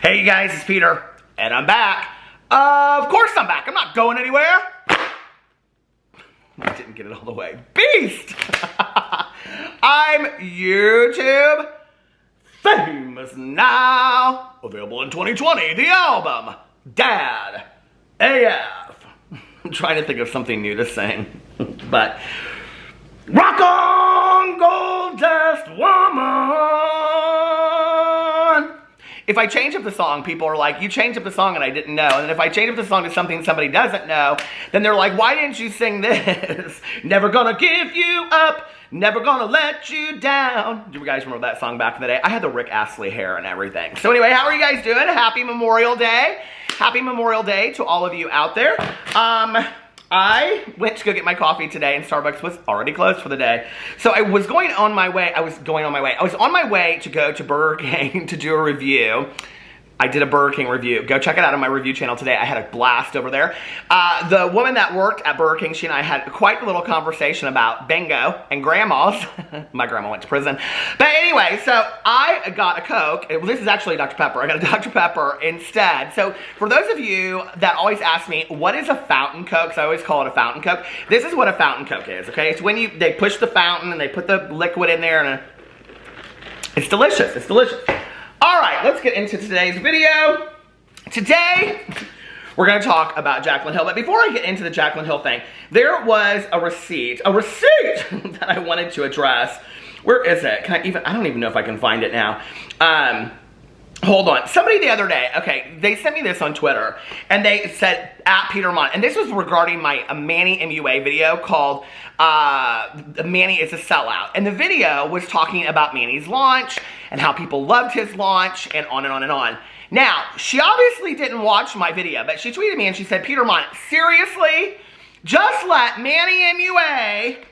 Hey you guys, it's Peter, and I'm back. Of course I'm back. I'm not going anywhere. I didn't get it all the way. Beast! I'm YouTube famous now. Available in 2020, the album, Dad AF. I'm trying to think of something new to sing, but rock on, gold dust woman. If I change up the song, people are like, you changed up the song and I didn't know. And if I change up the song to something somebody doesn't know, then they're like, why didn't you sing this? Never gonna give you up, never gonna let you down. Do you guys remember that song back in the day? I had the Rick Astley hair and everything. So anyway, how are you guys doing? Happy Memorial Day. Happy Memorial Day to all of you out there. I went to go get my coffee today and Starbucks was already closed for the day. So I was on my way to go to Burger King to do a review. I did a Burger King review. Go check it out on my review channel today. I had a blast over there. The woman that worked at Burger King, she and I had quite a little conversation about bingo and grandmas. My grandma went to prison. But anyway, so I got a Coke. This is actually Dr. Pepper. I got a Dr. Pepper instead. So for those of you that always ask me, what is a fountain Coke? Because I always call it a fountain Coke. This is what a fountain Coke is, okay? It's when they push the fountain and they put the liquid in there and it's delicious. It's delicious. All right, let's get into today's video. Today, we're gonna talk about Jaclyn Hill. But before I get into the Jaclyn Hill thing, there was a receipt that I wanted to address. Where is it? I don't even know if I can find it now. Hold on. Somebody the other day, okay, they sent me this on Twitter, and they said, @Peter Monn, and this was regarding my Manny MUA video called Manny is a Sellout. And the video was talking about Manny's launch, and how people loved his launch, and on and on and on. Now, she obviously didn't watch my video, but she tweeted me and she said, Peter Monn, seriously? Just let Manny MUA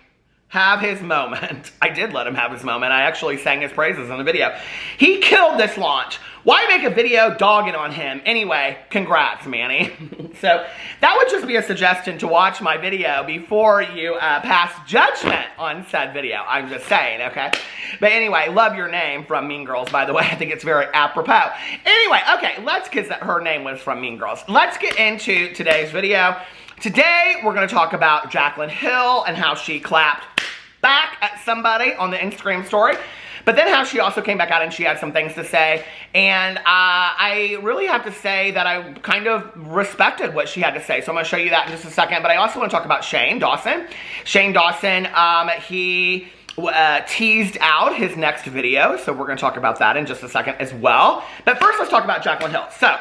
have his moment. I did let him have his moment. I actually sang his praises in the video. He killed this launch. Why make a video dogging on him? Anyway, congrats, Manny. So that would just be a suggestion to watch my video before you pass judgment on said video. I'm just saying, okay? But anyway, love your name from Mean Girls, by the way. I think it's very apropos. Anyway, okay, because her name was from Mean Girls. Let's get into today's video. Today, we're going to talk about Jaclyn Hill and how she clapped back at somebody on the Instagram story. But then how she also came back out and she had some things to say. And I really have to say that I kind of respected what she had to say. So I'm going to show you that in just a second. But I also want to talk about Dawson. Shane Dawson, he teased out his next video. So we're going to talk about that in just a second as well. But first, let's talk about Jaclyn Hill. So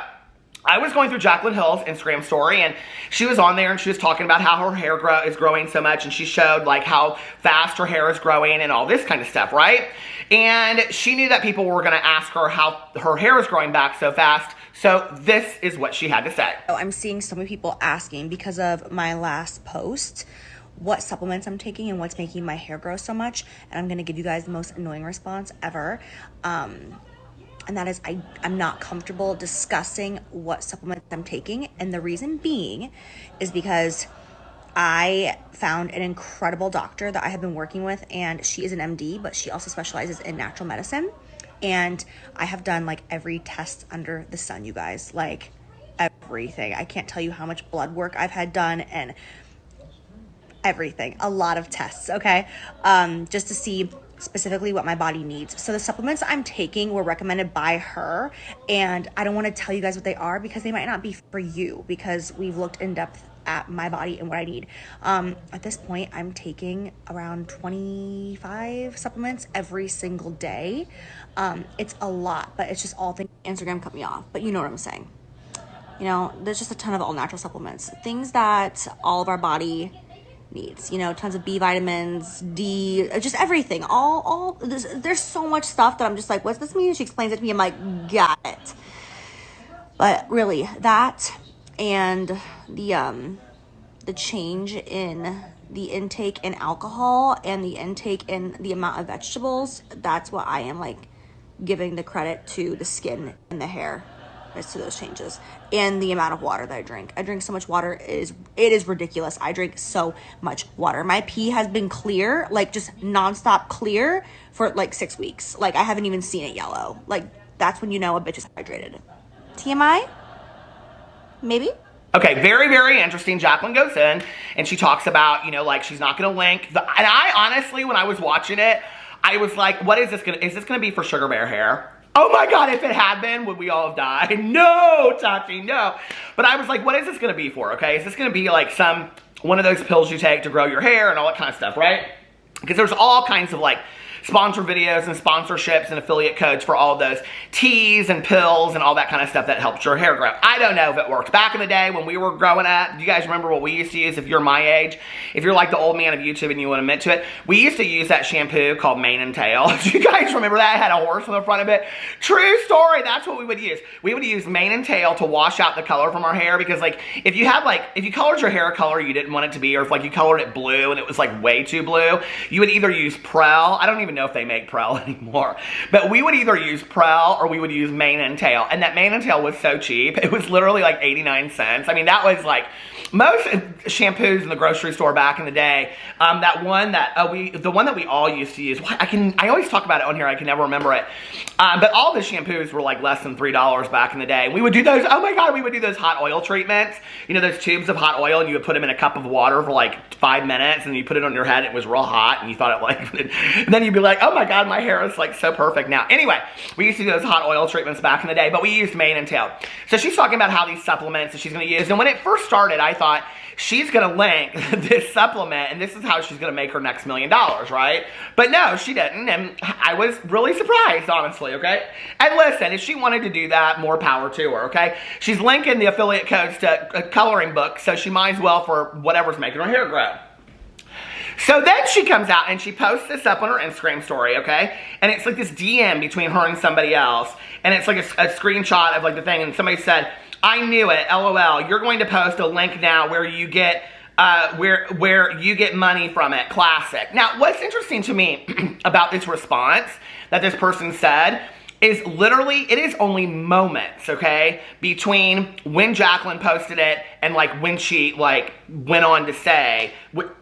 I was going through Jaclyn Hill's Instagram story, and she was on there, and she was talking about how her hair is growing so much, and she showed, like, how fast her hair is growing and all this kind of stuff, right? And she knew that people were going to ask her how her hair is growing back so fast, so this is what she had to say. I'm seeing so many people asking, because of my last post, what supplements I'm taking and what's making my hair grow so much, and I'm going to give you guys the most annoying response ever. And that is, I'm not comfortable discussing what supplements I'm taking. And the reason being is because I found an incredible doctor that I have been working with, and she is an MD, but she also specializes in natural medicine. And I have done like every test under the sun, you guys, like everything. I can't tell you how much blood work I've had done and everything, a lot of tests, okay? Just to see specifically what my body needs. So the supplements I'm taking were recommended by her, and I don't want to tell you guys what they are because they might not be for you, because we've looked in depth at my body and what I need. At this point, I'm taking around 25 supplements every single day. It's a lot, but it's just all things. Instagram cut me off, but you know what I'm saying. You know, there's just a ton of all natural supplements, things that all of our body needs, you know, tons of B vitamins, D, just everything, there's so much stuff that I'm just like, what's this mean? She explains it to me, I'm like, got it. But really, that and the change in the intake in alcohol and the intake in the amount of vegetables, that's what I am like giving the credit to the skin and the hair as to those changes, and the amount of water that I drink. I drink so much water, it is ridiculous. I drink so much water. My pee has been clear, like just nonstop clear for like 6 weeks. Like I haven't even seen it yellow. Like that's when you know a bitch is hydrated. TMI? Maybe? Okay, very, very interesting. Jaclyn goes in and she talks about, you know, like she's not going to link. And I honestly, when I was watching it, I was like, what is this going to, is this going to be for sugar bear hair? Oh my God, if it had been, would we all have died? No, Tati, no. But I was like, what is this going to be for, okay? Is this going to be like one of those pills you take to grow your hair and all that kind of stuff, right? Because there's all kinds of like sponsor videos and sponsorships and affiliate codes for all of those teas and pills and all that kind of stuff that helps your hair grow. I don't know if it works. Back in the day when we were growing up, do you guys remember what we used to use? If you're my age, if you're like the old man of YouTube and you want to admit to it, we used to use that shampoo called Mane and Tail. Do you guys remember that? It had a horse on the front of it. True story. That's what we would use. We would use Mane and Tail to wash out the color from our hair, because like if you colored your hair a color you didn't want it to be, or if like you colored it blue and it was like way too blue, you would either use Prel. I don't even know if they make Prel anymore, but we would either use Prel or we would use Mane and Tail. And that Mane and Tail was so cheap. It was literally like 89 cents. I mean, that was like most shampoos in the grocery store back in the day. The one that we all used to use. I always talk about it on here. I can never remember it. But all the shampoos were like less than $3 back in the day. We would do those. Oh my God, we would do those hot oil treatments. You know, those tubes of hot oil, and you would put them in a cup of water for like 5 minutes, and you put it on your head. It was real hot, and you thought it like. And then you'd be like, oh my God, my hair is like so perfect now. Anyway, we used to do those hot oil treatments back in the day, but we used Mane and Tail. So she's talking about how these supplements that she's going to use. And when it first started, I thought she's going to link this supplement and this is how she's going to make her next $1 million, right? But no, she didn't. And I was really surprised, honestly, okay? And listen, if she wanted to do that, more power to her, okay? She's linking the affiliate codes to coloring books, so she might as well for whatever's making her hair grow. So then she comes out and she posts this up on her Instagram story, okay? And it's like this DM between her and somebody else. And it's like a screenshot of like the thing. And somebody said, I knew it, LOL. You're going to post a link now where you get where you get money from it. Classic. Now, what's interesting to me about this response that this person said is literally, it is only moments, okay, between when Jaclyn posted it and like when she like went on to say,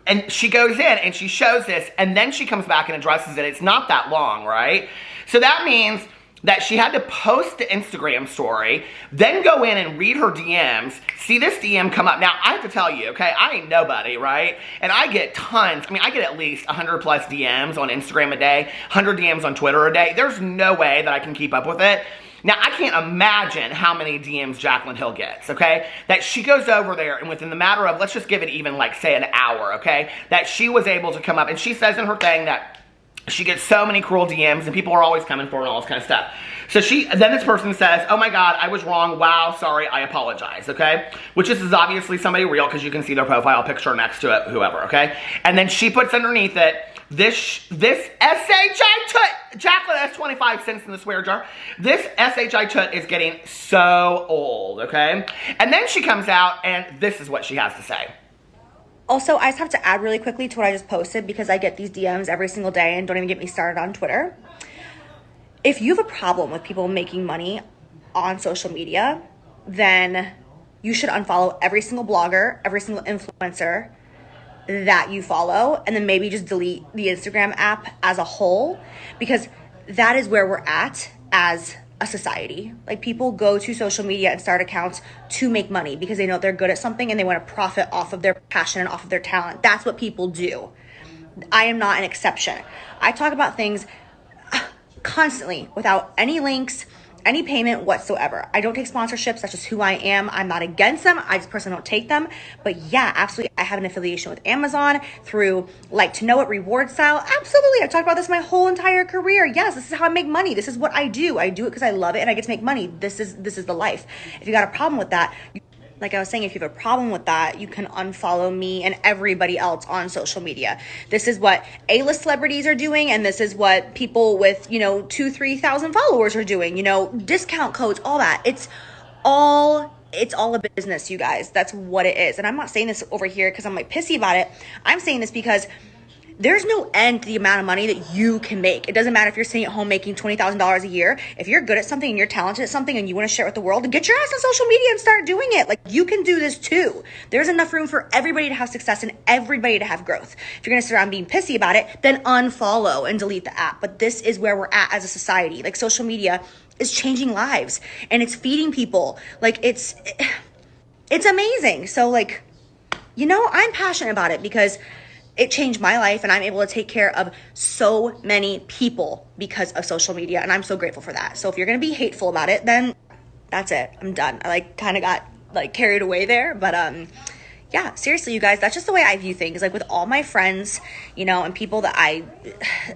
and she goes in and she shows this and then she comes back and addresses it. It's not that long, right? So that means that she had to post the Instagram story, then go in and read her DMs, see this DM come up. Now, I have to tell you, okay, I ain't nobody, right? And I get tons, I mean, I get at least 100 plus DMs on Instagram a day, 100 DMs on Twitter a day. There's no way that I can keep up with it. Now, I can't imagine how many DMs Jaclyn Hill gets, okay? That she goes over there and within the matter of, let's just give it even like, say, an hour, okay? That she was able to come up, and she says in her thing that she gets so many cruel DMs and people are always coming for her and all this kind of stuff. So then this person says, oh my God, I was wrong. Wow, sorry, I apologize, okay? Which is obviously somebody real because you can see their profile picture next to it, whoever, okay? And then she puts underneath it, this SHI Tut, Jaclyn has 25 cents in the swear jar. This SHI Tut is getting so old, okay? And then she comes out and this is what she has to say. Also, I just have to add really quickly to what I just posted because I get these DMs every single day, and don't even get me started on Twitter. If you have a problem with people making money on social media, then you should unfollow every single blogger, every single influencer that you follow, and then maybe just delete the Instagram app as a whole, because that is where we're at as a society. Like, people go to social media and start accounts to make money because they know they're good at something and they want to profit off of their passion and off of their talent. That's what people do. I am not an exception. I talk about things constantly without any links, any payment whatsoever. I don't take sponsorships. That's just who I am. I'm not against them. I just personally don't take them. But yeah, absolutely. I have an affiliation with Amazon through like to know it reward style. Absolutely. I've talked about this my whole entire career. Yes, this is how I make money. This is what I do. I do it because I love it and I get to make money. This is the life. If you got a problem with that, like I was saying, if you have a problem with that, you can unfollow me and everybody else on social media. This is what A-list celebrities are doing, and this is what people with, 2,000-3,000 followers are doing, discount codes, all that. It's all a business, you guys. That's what it is. And I'm not saying this over here because I'm like pissy about it. I'm saying this because there's no end to the amount of money that you can make. It doesn't matter if you're sitting at home making $20,000 a year. If you're good at something and you're talented at something and you want to share it with the world, then get your ass on social media and start doing it. Like, you can do this too. There's enough room for everybody to have success and everybody to have growth. If you're going to sit around being pissy about it, then unfollow and delete the app. But this is where we're at as a society. Like, social media is changing lives and it's feeding people. Like it's amazing. So like, you know, I'm passionate about it because it changed my life and I'm able to take care of so many people because of social media. And I'm so grateful for that. So if you're going to be hateful about it, then that's it. I'm done. I like kind of got like carried away there. But yeah, seriously, you guys, that's just the way I view things. Like with all my friends, you know, and people that I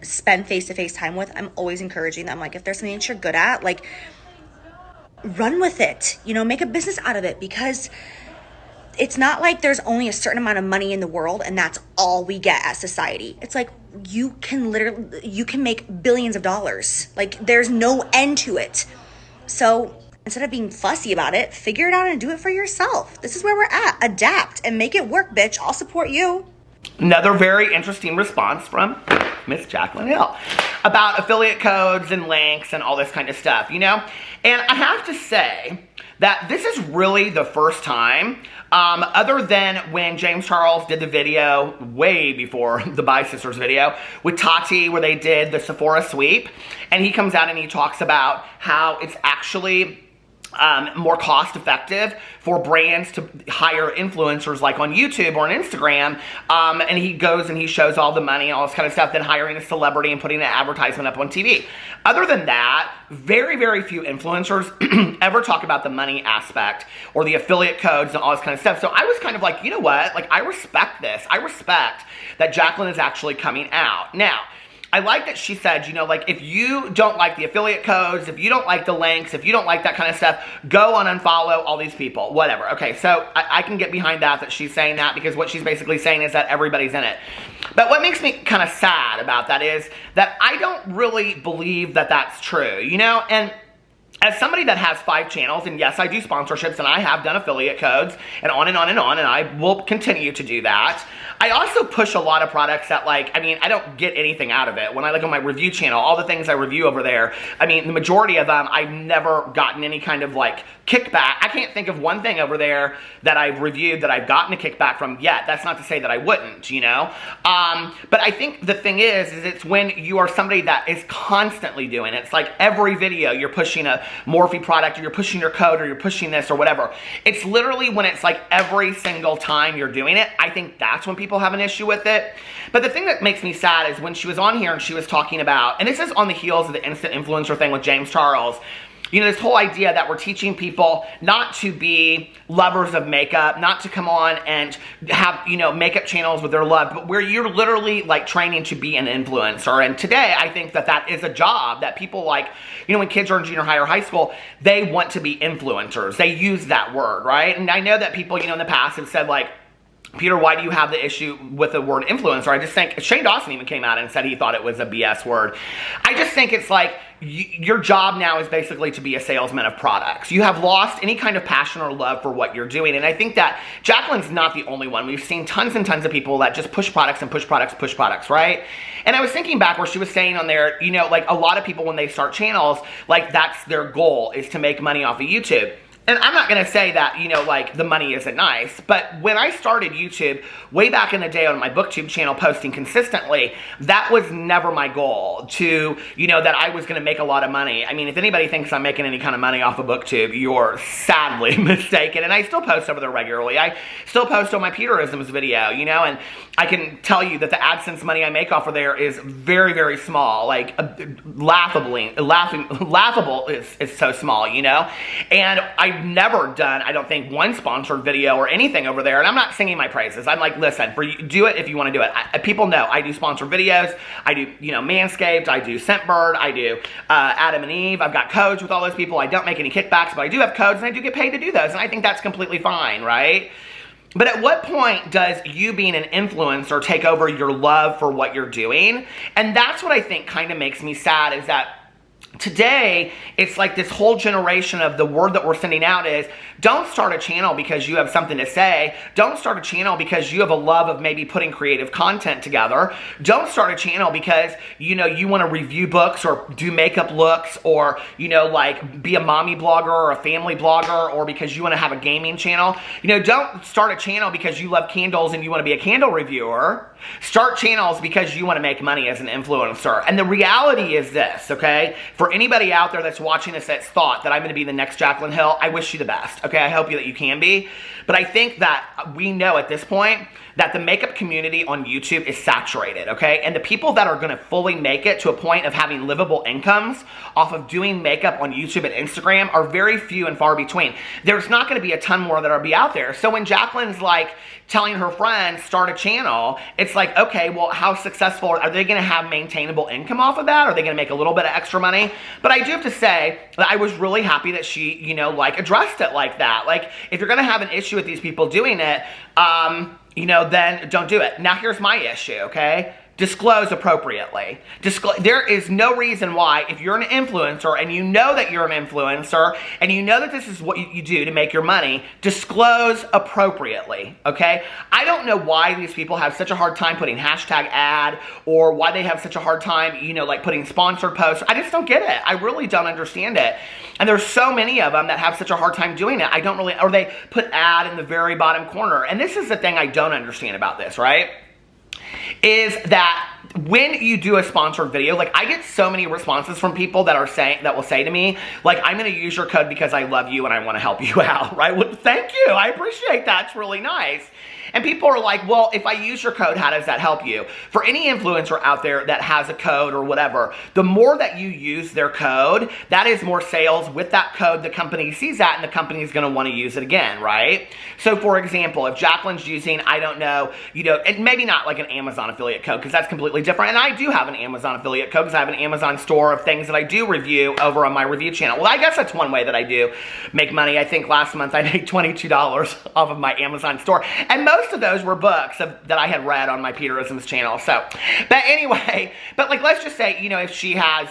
spend face-to-face time with, I'm always encouraging them. Like if there's something that you're good at, like run with it, you know, make a business out of it, because it's not like there's only a certain amount of money in the world and that's all we get as society. It's like you can make billions of dollars. Like there's no end to it. So instead of being fussy about it, figure it out and do it for yourself. This is where we're at. Adapt and make it work, bitch. I'll support you. Another very interesting response from Miss Jaclyn Hill about affiliate codes and links and all this kind of stuff, you know? And I have to say that this is really the first time, other than when James Charles did the video way before the Bi Sisters video with Tati, where they did the Sephora sweep, and he comes out and he talks about how it's actually more cost effective for brands to hire influencers like on YouTube or on Instagram, and he goes and he shows all the money and all this kind of stuff than hiring a celebrity and putting an advertisement up on TV. Other than that, very, very few influencers ever talk about the money aspect or the affiliate codes and all this kind of stuff. So I was kind of like, you know what? Like, I respect this. I respect that Jaclyn is actually coming out. Now, I like that she said, you know, like, if you don't like the affiliate codes, if you don't like the links, if you don't like that kind of stuff, go and unfollow all these people, whatever. Okay, so I can get behind that she's saying that, because what she's basically saying is that everybody's in it. But what makes me kind of sad about that is that I don't really believe that that's true, you know? And as somebody that has 5 channels, and yes, I do sponsorships, and I have done affiliate codes, and on and on and on, and I will continue to do that. I also push a lot of products that, like, I mean, I don't get anything out of it. When I look on my review channel, all the things I review over there, I mean, the majority of them, I've never gotten any kind of, like, kickback. I can't think of one thing over there that I've reviewed that I've gotten a kickback from yet. That's not to say that I wouldn't, you know? But I think the thing is it's when you are somebody that is constantly doing it. It's like every video you're pushing a Morphe product, or you're pushing your code, or you're pushing this or whatever. It's literally when it's like every single time you're doing it, I think that's when people have an issue with it. But the thing that makes me sad is when she was on here and she was talking about, and this is on the heels of the instant influencer thing with James Charles, you know, this whole idea that we're teaching people not to be lovers of makeup, not to come on and have, you know, makeup channels with their love, but where you're literally like training to be an influencer. And today, I think that that is a job that people like, you know, when kids are in junior high or high school, they want to be influencers. They use that word, right? And I know that people, you know, in the past have said like, Peter, why do you have the issue with the word influencer? I just think Shane Dawson even came out and said he thought it was a BS word. I just think it's like your job now is basically to be a salesman of products. You have lost any kind of passion or love for what you're doing. And I think that Jaclyn's not the only one. We've seen tons and tons of people that just push products and push products, right? And I was thinking back where she was saying on there, you know, like a lot of people when they start channels, like that's their goal is to make money off of YouTube. And I'm not going to say that, you know, like the money isn't nice, but when I started YouTube way back in the day on my BookTube channel posting consistently, that was never my goal to, you know, that I was going to make a lot of money. I mean, if anybody thinks I'm making any kind of money off of BookTube, you're sadly mistaken. And I still post over there regularly. I still post on my Peterisms video, you know, and I can tell you that the AdSense money I make off of there is very, very small, like laughable is so small, you know, and I've never done, I don't think, one sponsored video or anything over there, and I'm not singing my praises. I'm like, listen, for you, do it if you want to do it. People know I do sponsored videos. I do, you know, Manscaped. I do Scentbird. I do Adam and Eve. I've got codes with all those people. I don't make any kickbacks, but I do have codes, and I do get paid to do those, and I think that's completely fine, right? But at what point does you being an influencer take over your love for what you're doing? And that's what I think kind of makes me sad, is that today, it's like this whole generation of the word that we're sending out is, don't start a channel because you have something to say. Don't start a channel because you have a love of maybe putting creative content together. Don't start a channel because, you know, you want to review books or do makeup looks or, you know, like be a mommy blogger or a family blogger, or because you want to have a gaming channel. You know, don't start a channel because you love candles and you want to be a candle reviewer. Start channels because you want to make money as an influencer. And the reality is this, okay? for anybody out there that's watching this that's thought that I'm going to be the next Jaclyn Hill, I wish you the best, okay? I hope that you can be. But I think that we know at this point that the makeup community on YouTube is saturated, okay? And the people that are going to fully make it to a point of having livable incomes off of doing makeup on YouTube and Instagram are very few and far between. There's not going to be a ton more that will be out there. So when Jaclyn's like telling her friends, start a channel, it's like, okay, well, how successful are they going to have maintainable income off of that? Are they going to make a little bit of extra money? But I do have to say that I was really happy that she, you know, like addressed it like that. Like, if you're going to have an issue with these people doing it, you know, then don't do it. Now, here's my issue, okay? Disclose appropriately. There is no reason why, if you're an influencer and you know that you're an influencer and you know that this is what you do to make your money, disclose appropriately, okay? I don't know why these people have such a hard time putting hashtag ad or why they have such a hard time, you know, like putting sponsored posts. I just don't get it. I really don't understand it. And there's so many of them that have such a hard time doing it. I don't really, or they put ad in the very bottom corner. And this is the thing I don't understand about this, right? Is that when you do a sponsored video, like I get so many responses from people that will say to me, like, I'm going to use your code because I love you and I want to help you out, right? Well, thank you. I appreciate that. It's really nice. And people are like, well, if I use your code, how does that help you? For any influencer out there that has a code or whatever, the more that you use their code, that is more sales. With that code, the company sees that and the company is going to want to use it again, right? So for example, if Jaclyn's using, I don't know, you know, and maybe not like an Amazon affiliate code because that's completely different. And I do have an Amazon affiliate code because I have an Amazon store of things that I do review over on my review channel. Well, I guess that's one way that I do make money. I think last month I made $22 off of my Amazon store. And most of those were books that I had read on my Peterisms channel. So, but anyway, but like, let's just say, you know, if she has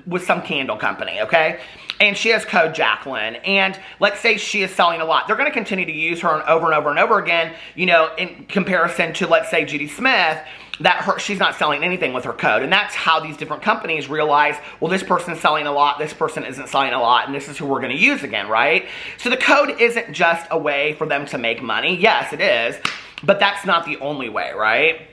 with some candle company, okay, and she has code Jaclyn, and let's say she is selling a lot, they're going to continue to use her over and over and over again, you know, in comparison to, let's say, Judy Smith, that she's not selling anything with her code. And that's how these different companies realize, well, this person's selling a lot, this person isn't selling a lot, and this is who we're going to use again, right? So the code isn't just a way for them to make money. Yes, it is, but that's not the only way, right?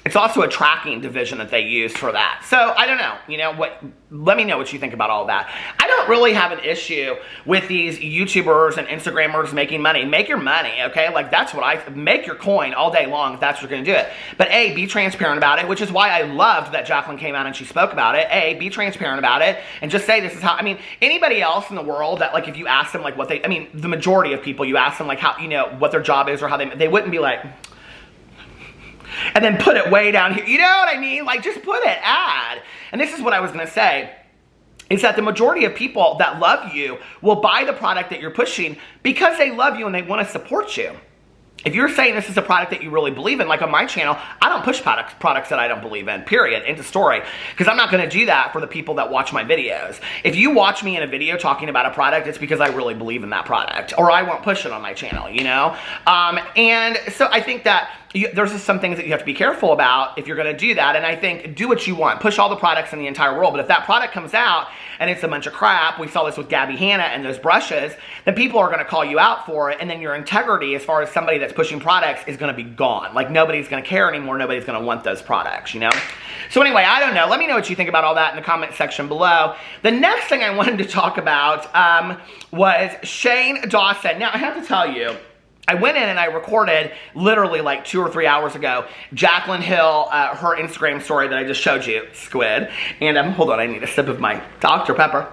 It's also a tracking division that they use for that. So I don't know, you know, let me know what you think about all that. I don't really have an issue with these YouTubers and Instagrammers making money. Make your money, okay? Like that's what make your coin all day long if that's what you're gonna do it. But A, be transparent about it, which is why I loved that Jaclyn came out and she spoke about it. A, be transparent about it and just say this is how, I mean, anybody else in the world that like if you ask them like what the majority of people, you ask them like how, you know, what their job is or how they wouldn't be like, and then put it way down here. You know what I mean? Like, just put it, ad. And this is what I was going to say, is that the majority of people that love you will buy the product that you're pushing because they love you and they want to support you. If you're saying this is a product that you really believe in, like on my channel, I don't push products that I don't believe in, period, end of story. Because I'm not going to do that for the people that watch my videos. If you watch me in a video talking about a product, it's because I really believe in that product. Or I won't push it on my channel, you know? And so I think that there's just some things that you have to be careful about if you're going to do that. And I think do what you want. Push all the products in the entire world. But if that product comes out and it's a bunch of crap, we saw this with Gabby Hanna and those brushes, then people are going to call you out for it. And then your integrity as far as somebody that's pushing products is going to be gone. Like nobody's going to care anymore. Nobody's going to want those products, you know? So anyway, I don't know. Let me know what you think about all that in the comment section below. The next thing I wanted to talk about was Shane Dawson. Now, I have to tell you, I went in and I recorded literally like 2 or 3 hours ago Jaclyn Hill, her Instagram story that I just showed you, squid. And hold on, I need a sip of my Dr. Pepper.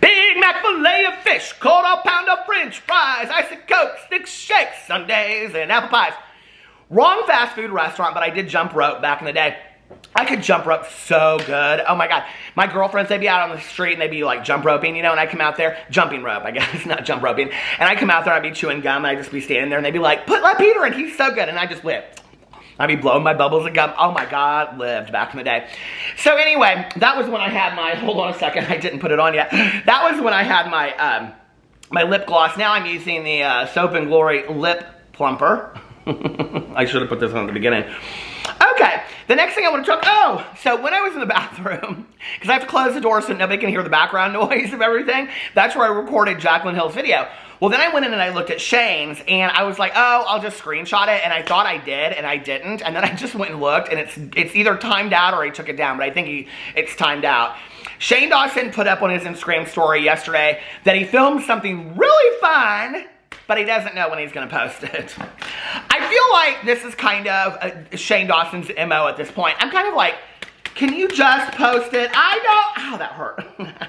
Big Mac fillet of fish, quarter pound of French fries, icy Coke, stick shakes, sundaes, and apple pies. Wrong fast food restaurant, but I did jump rope back in the day. I could jump rope so good. Oh my God. My girlfriends, they'd be out on the street and they'd be like jump roping, you know, and I come out there, jumping rope, I guess, not jump roping. And I come out there, I'd be chewing gum and I'd just be standing there and they'd be like, let Peter in, he's so good. And I just whip. I'd be blowing my bubbles of gum. Oh my God, lived back in the day. So anyway, that was when I had my, hold on a second, I didn't put it on yet. That was when I had my, my lip gloss. Now I'm using the Soap and Glory Lip Plumper. I should have put this on at the beginning. Okay, the next thing I want to talk, so when I was in the bathroom, because I have to close the door so nobody can hear the background noise of everything, that's where I recorded Jaclyn Hill's video. Well, then I went in and I looked at Shane's, and I was like, oh, I'll just screenshot it, and I thought I did, and I didn't, and then I just went and looked, and it's either timed out or he took it down, but I think it's timed out. Shane Dawson put up on his Instagram story yesterday that he filmed something really fun, but he doesn't know when he's going to post it. I feel like this is kind of Shane Dawson's MO at this point. I'm kind of like, can you just post it? Oh, that hurt.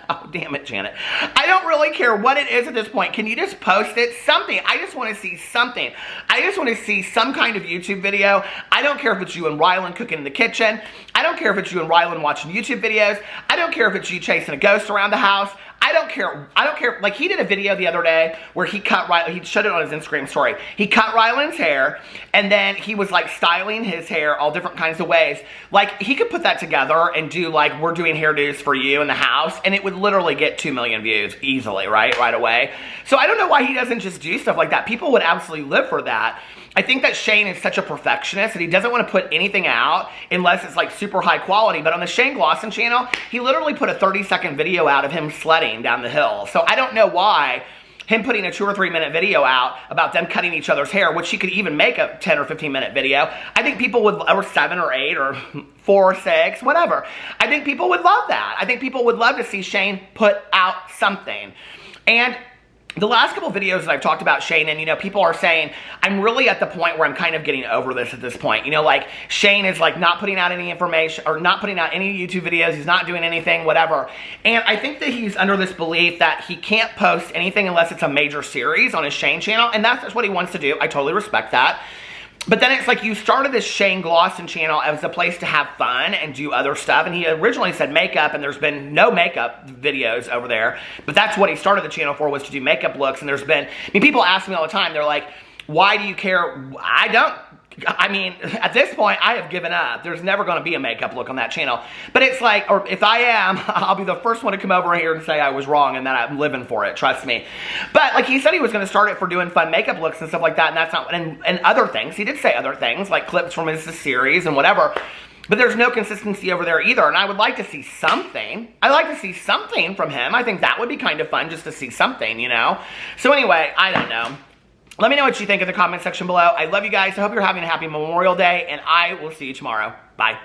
Oh, damn it, Janet. I don't really care what it is at this point. Can you just post it? Something. I just want to see something. I just want to see some kind of YouTube video. I don't care if it's you and Rylan cooking in the kitchen. I don't care if it's you and Rylan watching YouTube videos. I don't care if it's you chasing a ghost around the house. I don't care. I don't care. Like, he did a video the other day where he cut Rylan. He showed it on his Instagram story. He cut Rylan's hair, and then he was, like, styling his hair all different kinds of ways. Like, he could put that together and do, like, we're doing hairdos for you in the house, and it would literally get 2 million views easily, right away. So I don't know why he doesn't just do stuff like that. People would absolutely live for that. I think that Shane is such a perfectionist that he doesn't want to put anything out unless it's like super high quality. But on the Shane Dawson channel, he literally put a 30-second video out of him sledding down the hill. So I don't know why him putting a 2 or 3 minute video out about them cutting each other's hair, which he could even make a 10 or 15 minute video. I think people would, or 7 or 8 or 4 or 6, whatever. I think people would love that. I think people would love to see Shane put out something. And the last couple videos that I've talked about Shane, and, you know, people are saying, I'm really at the point where I'm kind of getting over this at this point. You know, like, Shane is, like, not putting out any information, or not putting out any YouTube videos. He's not doing anything, whatever. And I think that he's under this belief that he can't post anything unless it's a major series on his Shane channel, and that's just what he wants to do. I totally respect that. But then it's like, you started this Shane Dawson channel as a place to have fun and do other stuff. And he originally said makeup, and there's been no makeup videos over there. But that's what he started the channel for, was to do makeup looks. And there's been, I mean, people ask me all the time, they're like, why do you care? I mean, at this point, I have given up. There's never going to be a makeup look on that channel. But it's like, or if I am, I'll be the first one to come over here and say I was wrong and that I'm living for it, trust me. But like, he said he was going to start it for doing fun makeup looks and stuff like that, and that's not, and other things. He did say other things, like clips from his series and whatever. But there's no consistency over there either, and I would like to see something. I'd like to see something from him. I think that would be kind of fun, just to see something, you know? So anyway, I don't know. Let me know what you think in the comment section below. I love you guys. I hope you're having a happy Memorial Day, and I will see you tomorrow. Bye.